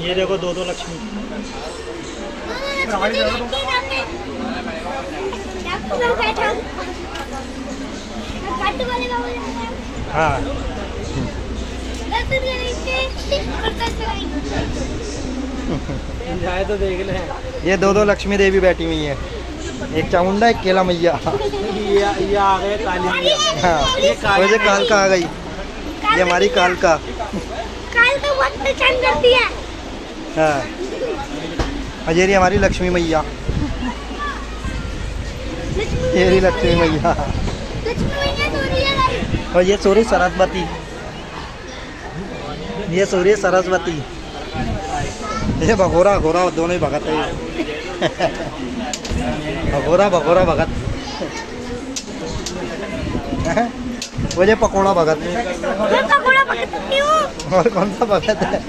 ये देखो दो दो लक्ष्मी। हाँ जाए तो देख ले। ये दो दो लक्ष्मी देवी बैठी हुई है, एक चामुंडा एक केला मैया। ये आ गए काली मैया। हाँ वैसे कालका आ गई, ये हमारी कालका। कालका बहुत परेशान करती है। हाँ और ये रही हमारी लक्ष्मी मैया, ये रही लक्ष्मी मैया। और ये सूर्य सरस्वती, ये सूर्य सरस्वती, ये भगोरा घोरा दोनों ही भगत है। भगोरा भगोरा भगत। वो ये पकोड़ा भगत। मैं पकोड़ा भगत नहीं हूँ। और कौन सा भगत है?